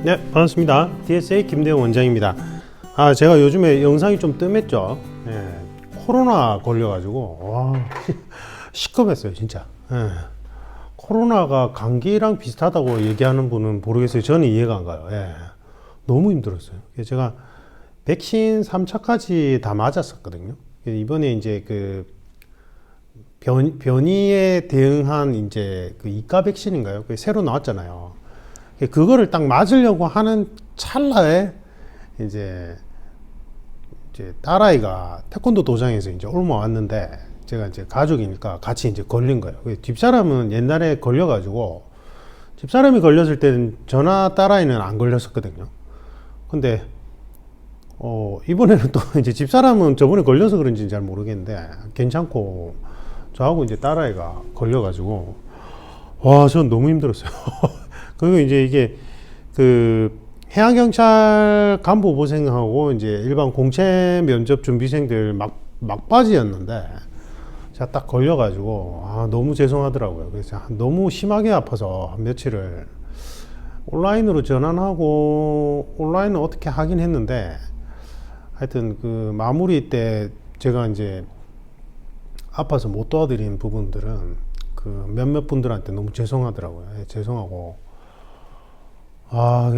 네, 반갑습니다. DSA 김대웅 원장입니다. 제가 요즘에 영상이 좀 뜸했죠. 코로나 걸려가지고 와 시급했어요 진짜. 코로나가 감기랑 비슷하다고 얘기하는 분은 모르겠어요. 저는 이해가 안 가요. 너무 힘들었어요. 제가 백신 3차까지 다 맞았었거든요. 이번에 이제 그 변이에 대응한 이제 그 이가 백신인가요? 그게 새로 나왔잖아요. 그거를 딱 맞으려고 하는 찰나에 이제 딸아이가 태권도 도장에서 이제 옮아왔는데, 제가 이제 가족이니까 같이 이제 걸린 거예요. 집사람은 옛날에 걸려가지고, 집사람이 걸렸을 때는 저나 딸아이는 안 걸렸었거든요. 근데 이번에는 또 이제 집사람은 저번에 걸려서 그런지는 잘 모르겠는데 괜찮고, 저하고 이제 딸아이가 걸려가지고 와, 전 너무 힘들었어요. 그리고 이제 이게 그 해양경찰 간부 후보생하고 이제 일반 공채 면접 준비생들 막바지였는데 제가 딱 걸려가지고 너무 죄송하더라고요. 그래서 너무 심하게 아파서 며칠을 온라인으로 전환하고, 온라인은 어떻게 하긴 했는데 하여튼 그 마무리 때 제가 이제 아파서 못 도와드린 부분들은 그 몇몇 분들한테 너무 죄송하더라고요. 죄송하고,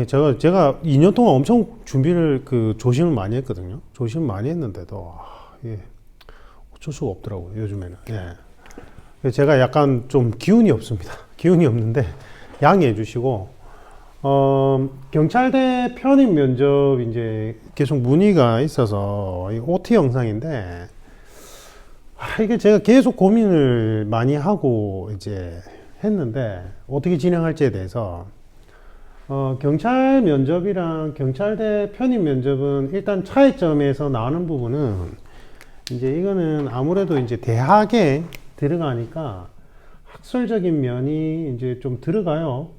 제가 2년 동안 엄청 준비를 조심을 많이 했거든요. 조심 많이 했는데도 어쩔 수가 없더라고요, 요즘에는. 제가 약간 좀 기운이 없습니다. 기운이 없는데 양해해 주시고, 경찰대 편입 면접 이제 계속 문의가 있어서 OT 영상인데, 이게 제가 계속 고민을 많이 하고 이제 했는데 어떻게 진행할지에 대해서, 경찰 면접이랑 경찰대 편입 면접은 일단 차이점에서 나오는 부분은, 이제 이거는 아무래도 이제 대학에 들어가니까 학술적인 면이 이제 좀 들어가요.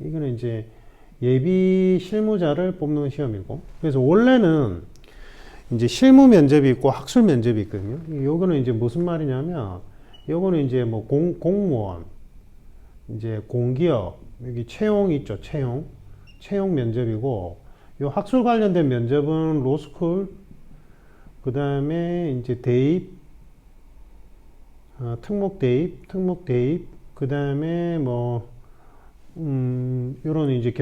이거는 이제 예비 실무자를 뽑는 시험이고, 그래서 원래는 이제 실무 면접이 있고 학술 면접이 있거든요. 요거는 이제 무슨 말이냐면, 요거는 이제 뭐 공무원, 이제 공기업, 여기 채용 있죠, 채용 면접이고, 요 학술 관련된 면접은 로스쿨, 그 다음에 이제 대입, 특목 대입, 그 다음에 뭐 요런 이제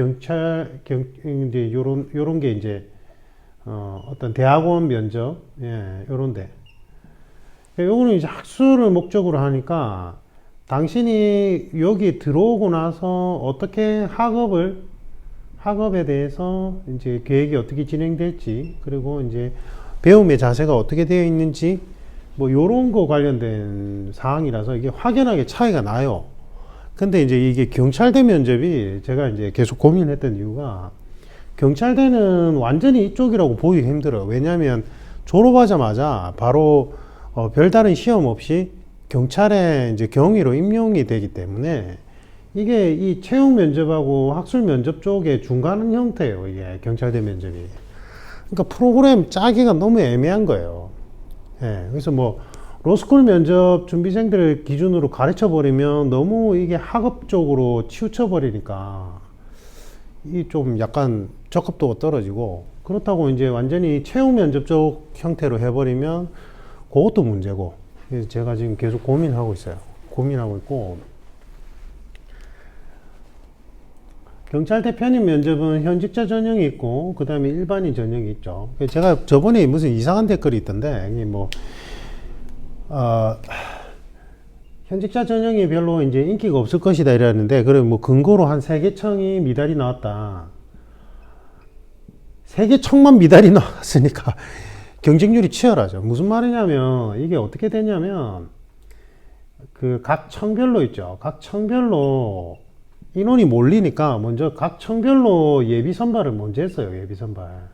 이제 요런 게 이제 어떤 대학원 면접, 요런데, 요거는 이제 학술을 목적으로 하니까 당신이 여기 들어오고 나서 어떻게 학업에 대해서 이제 계획이 어떻게 진행될지, 그리고 이제 배움의 자세가 어떻게 되어 있는지, 뭐 요런 거 관련된 사항이라서 이게 확연하게 차이가 나요. 근데 이제 이게 경찰대 면접이 제가 이제 계속 고민했던 이유가, 경찰대는 완전히 이쪽이라고 보기가 힘들어요. 왜냐하면 졸업하자마자 바로 별다른 시험 없이 경찰에 이제 경위로 임용이 되기 때문에, 이게 이 채용 면접하고 학술 면접 쪽의 중간 형태예요, 이게 경찰대 면접이. 그러니까 프로그램 짜기가 너무 애매한 거예요. 그래서 뭐 로스쿨 면접 준비생들을 기준으로 가르쳐 버리면 너무 이게 학업 쪽으로 치우쳐 버리니까 이 좀 약간 적합도가 떨어지고, 그렇다고 이제 완전히 채용 면접 쪽 형태로 해버리면 그것도 문제고, 그래서 제가 지금 계속 고민하고 있어요. 고민하고 있고, 경찰대 편입 면접은 현직자 전형이 있고, 그 다음에 일반인 전형이 있죠. 제가 저번에 무슨 이상한 댓글이 있던데, 이게 뭐 현직자 전형이 별로 이제 인기가 없을 것이다 이랬는데, 그래 뭐 근거로 한 3개 청이 미달이 나왔다. 3개 청만 미달이 나왔으니까 경쟁률이 치열하죠. 무슨 말이냐면, 이게 어떻게 되냐면, 그 각 청별로 있죠. 각 청별로 인원이 몰리니까 먼저 각 청별로 예비 선발을 먼저 했어요. 예비 선발.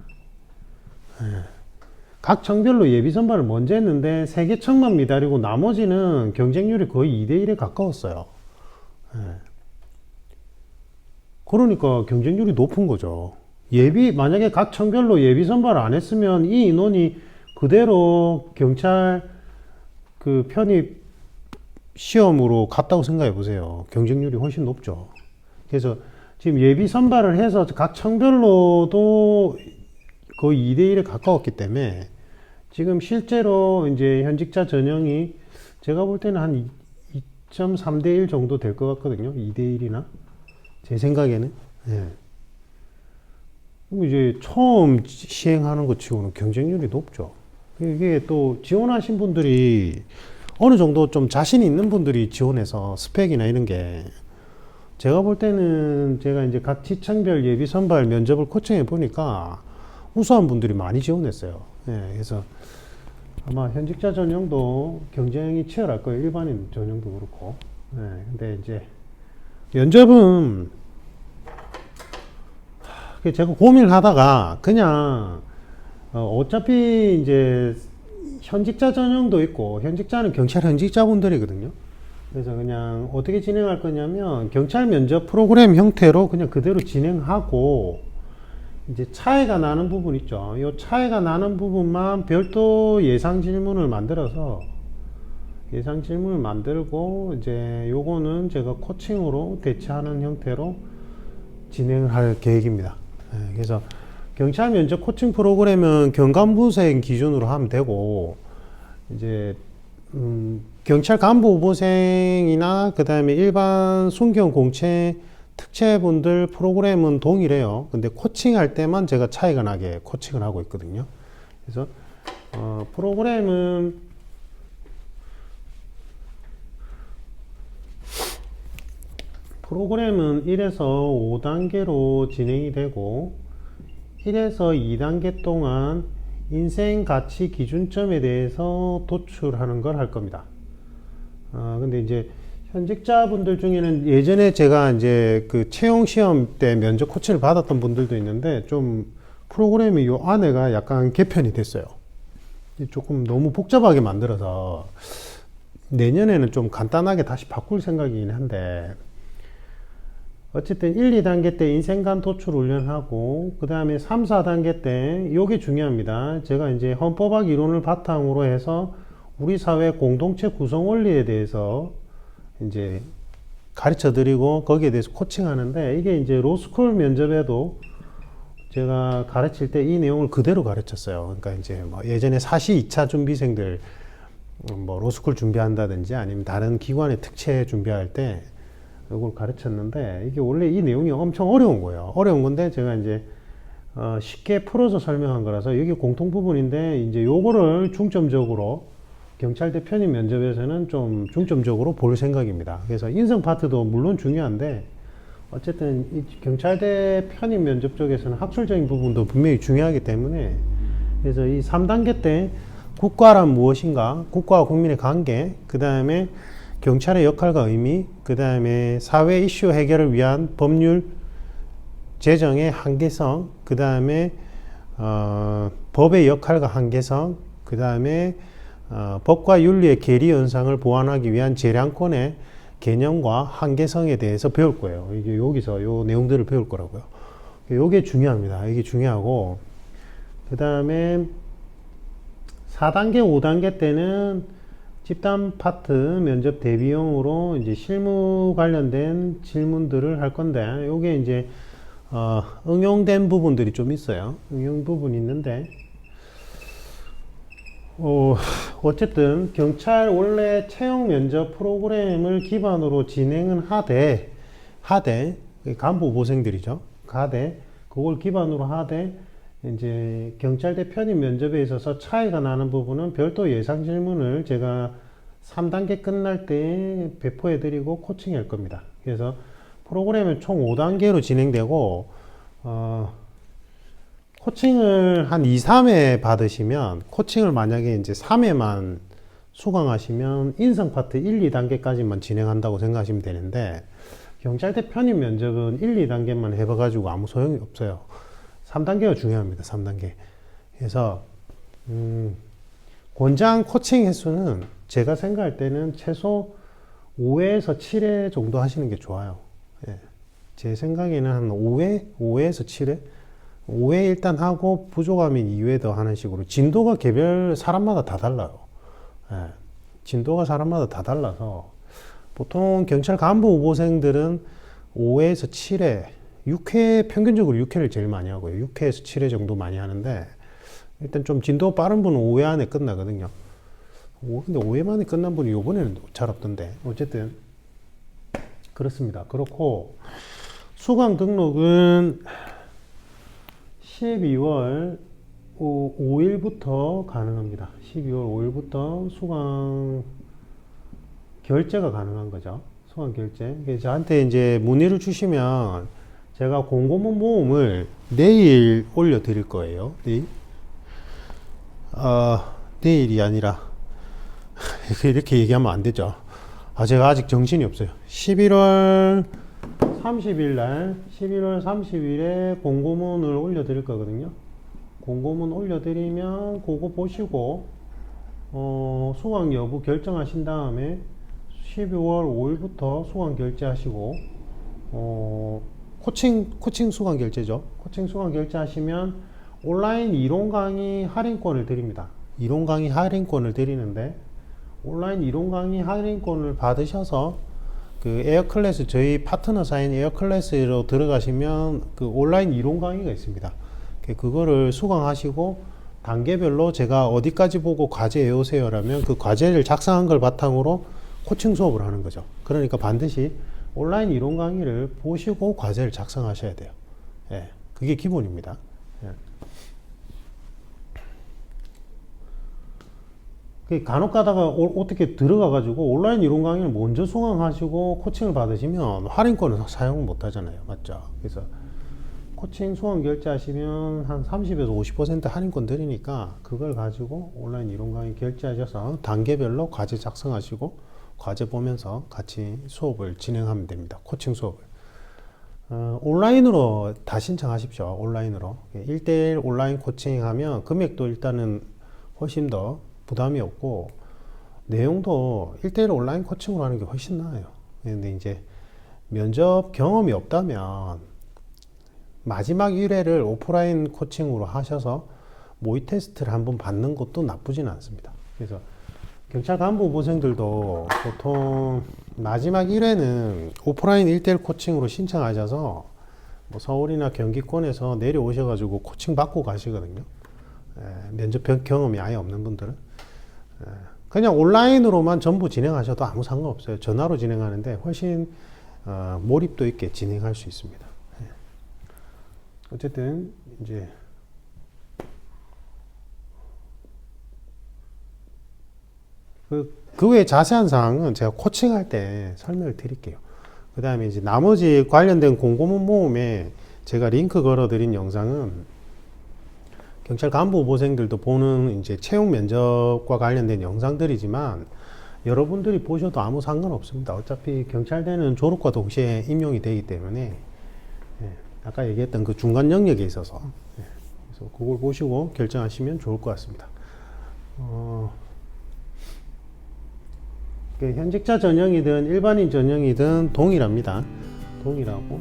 각 청별로 예비 선발을 먼저 했는데 3개 청만 미달이고 나머지는 경쟁률이 거의 2대1에 가까웠어요. 그러니까 경쟁률이 높은 거죠. 만약에 각 청별로 예비 선발을 안 했으면 이 인원이 그대로 경찰 그 편입 시험으로 갔다고 생각해 보세요. 경쟁률이 훨씬 높죠. 그래서 지금 예비 선발을 해서 각 청별로도 거의 2대1에 가까웠기 때문에 지금 실제로 이제 현직자 전형이 제가 볼 때는 한 2.3대1 정도 될 것 같거든요. 2대1이나. 제 생각에는. 예. 이제 처음 시행하는 것 치고는 경쟁률이 높죠. 이게 또 지원하신 분들이 어느 정도 좀 자신 있는 분들이 지원해서 스펙이나 이런 게 제가 볼 때는 제가 이제 각 지청별 예비 선발 면접을 코칭해 보니까 우수한 분들이 많이 지원했어요. 예, 그래서 아마 현직자 전형도 경쟁이 치열할 거예요. 일반인 전형도 그렇고. 예, 근데 이제 면접은 제가 고민을 하다가 그냥 어차피 이제 현직자 전형도 있고 현직자는 경찰 현직자분들이거든요. 그래서 그냥 어떻게 진행할 거냐면 경찰 면접 프로그램 형태로 그냥 그대로 진행하고 이제 차이가 나는 부분 있죠. 이 차이가 나는 부분만 별도 예상 질문을 만들어서 예상 질문을 만들고 이제 요거는 제가 코칭으로 대체하는 형태로 진행을 할 계획입니다. 그래서 경찰 면접 코칭 프로그램은 경간부생 기준으로 하면 되고 이제 경찰 간부 후보생이나 그 다음에 일반 순경 공채 특채분들 프로그램은 동일해요. 근데 코칭할 때만 제가 차이가 나게 코칭을 하고 있거든요. 그래서 프로그램은 1에서 5단계로 진행이 되고 1에서 2단계 동안 인생 가치 기준점에 대해서 도출하는 걸 할 겁니다. 근데 이제 현직자분들 중에는 예전에 제가 이제 그 채용 시험 때 면접 코치를 받았던 분들도 있는데 좀 프로그램이 요 안에가 약간 개편이 됐어요. 조금 너무 복잡하게 만들어서 내년에는 좀 간단하게 다시 바꿀 생각이긴 한데 어쨌든 1, 2단계 때 인생관 도출 훈련하고 그 다음에 3, 4단계 때 요게 중요합니다. 제가 이제 헌법학 이론을 바탕으로 해서 우리 사회 공동체 구성 원리에 대해서 이제 가르쳐 드리고 거기에 대해서 코칭하는데 이게 이제 로스쿨 면접에도 제가 가르칠 때 이 내용을 그대로 가르쳤어요. 그러니까 이제 뭐 예전에 사시 2차 준비생들 뭐 로스쿨 준비한다든지 아니면 다른 기관의 특채 준비할 때 이걸 가르쳤는데 이게 원래 이 내용이 엄청 어려운 거예요. 어려운 건데 제가 이제 쉽게 풀어서 설명한 거라서 이게 공통 부분인데 이제 요거를 중점적으로 경찰대 편입 면접에서는 좀 중점적으로 볼 생각입니다. 그래서 인성 파트도 물론 중요한데 어쨌든 이 경찰대 편입 면접 쪽에서는 학술적인 부분도 분명히 중요하기 때문에 그래서 이 3단계 때 국가란 무엇인가, 국가와 국민의 관계, 그 다음에 경찰의 역할과 의미, 그 다음에 사회 이슈 해결을 위한 법률 제정의 한계성, 그 다음에 법의 역할과 한계성, 그 다음에 법과 윤리의 괴리 현상을 보완하기 위한 재량권의 개념과 한계성에 대해서 배울 거예요. 이게 여기서 요 내용들을 배울 거라고요. 이게 중요합니다. 이게 중요하고 그 다음에 4단계, 5단계 때는 집단 파트 면접 대비용으로 이제 실무 관련된 질문들을 할 건데 요게 이제 응용된 부분들이 좀 있어요. 응용 부분이 있는데 어쨌든 경찰 원래 채용 면접 프로그램을 기반으로 진행은 하되 간부 후보생들이죠. 그걸 기반으로 하되 이제 경찰대 편입 면접에 있어서 차이가 나는 부분은 별도 예상 질문을 제가 3단계 끝날 때 배포해 드리고 코칭 할 겁니다. 그래서 프로그램은 총 5단계로 진행되고 코칭을 한 2, 3회 받으시면 코칭을 만약에 이제 3회만 수강하시면 인성 파트 1, 2단계까지만 진행한다고 생각하시면 되는데 경찰대 편입 면접은 1, 2단계만 해봐가지고 아무 소용이 없어요. 3단계가 중요합니다. 3단계. 그래서 권장 코칭 횟수는 제가 생각할 때는 최소 5회에서 7회 정도 하시는 게 좋아요. 예. 제 생각에는 한 5회에서 7회? 5회 일단 하고 부족하면 2회 더 하는 식으로 진도가 개별 사람마다 다 달라요. 예. 진도가 사람마다 다 달라서 보통 경찰 간부 후보생들은 5회에서 7회 6회, 평균적으로 6회를 제일 많이 하고요. 6회에서 7회 정도 많이 하는데, 일단 좀 진도 빠른 분은 5회 안에 끝나거든요. 근데 5회 만에 끝난 분이 요번에는 잘 없던데. 어쨌든, 그렇습니다. 그렇고, 수강 등록은 12월 5일부터 가능합니다. 12월 5일부터 수강 결제가 가능한 거죠. 수강 결제. 저한테 이제 문의를 주시면 제가 공고문 모음을 내일 올려드릴 거예요. 내일. 내일이 아니라 이렇게 얘기하면 안 되죠. 제가 아직 정신이 없어요. 11월 30일에 공고문을 올려드릴 거거든요. 공고문 올려드리면 그거 보시고 수강 여부 결정하신 다음에 12월 5일부터 수강 결제하시고 코칭 수강 결제죠. 코칭 수강 결제하시면 온라인 이론 강의 할인권을 드립니다. 이론 강의 할인권을 드리는데 온라인 이론 강의 할인권을 받으셔서 그 에어클래스 저희 파트너사인 에어클래스로 들어가시면 그 온라인 이론 강의가 있습니다. 그거를 수강하시고 단계별로 제가 어디까지 보고 과제 외우세요라면 그 과제를 작성한 걸 바탕으로 코칭 수업을 하는 거죠. 그러니까 반드시 온라인 이론 강의를 보시고 과제를 작성하셔야 돼요. 예, 그게 기본입니다. 예. 간혹 가다가 어떻게 들어가 가지고 온라인 이론 강의를 먼저 수강하시고 코칭을 받으시면 할인권을 사용 못 하잖아요. 맞죠? 그래서 코칭 수강 결제하시면 한 30에서 50% 할인권 드리니까 그걸 가지고 온라인 이론 강의 결제하셔서 단계별로 과제 작성하시고 과제 보면서 같이 수업을 진행하면 됩니다. 코칭 수업을. 온라인으로 다 신청하십시오. 온라인으로. 1대1 온라인 코칭 하면 금액도 일단은 훨씬 더 부담이 없고 내용도 1대1 온라인 코칭으로 하는 게 훨씬 나아요. 근데 이제 면접 경험이 없다면 마지막 1회를 오프라인 코칭으로 하셔서 모의 테스트를 한번 받는 것도 나쁘진 않습니다. 그래서 경찰 간부 후보생들도 보통 마지막 1회는 오프라인 1대1 코칭으로 신청하셔서 뭐 서울이나 경기권에서 내려오셔가지고 코칭 받고 가시거든요. 면접 경험이 아예 없는 분들은. 그냥 온라인으로만 전부 진행하셔도 아무 상관없어요. 전화로 진행하는데 훨씬 몰입도 있게 진행할 수 있습니다. 어쨌든 이제 그 외에 자세한 사항은 제가 코칭할 때 설명을 드릴게요. 그 다음에 이제 나머지 관련된 공고문 모음에 제가 링크 걸어 드린 영상은 경찰 간부 후보생들도 보는 이제 채용 면접과 관련된 영상들이지만 여러분들이 보셔도 아무 상관없습니다. 어차피 경찰대는 졸업과 동시에 임용이 되기 때문에 아까 얘기했던 그 중간 영역에 있어서 그래서 그걸 보시고 결정하시면 좋을 것 같습니다. 현직자 전형이든 일반인 전형이든 동일합니다. 동일하고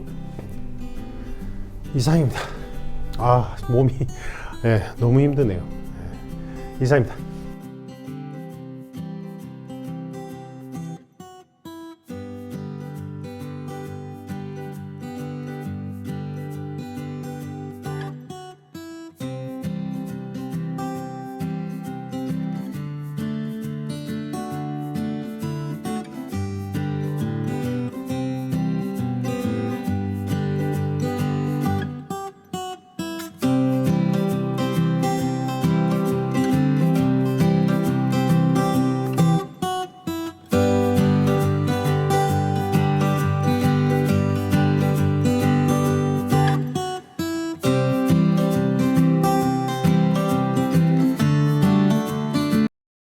이상입니다. 몸이 너무 힘드네요. 이상입니다.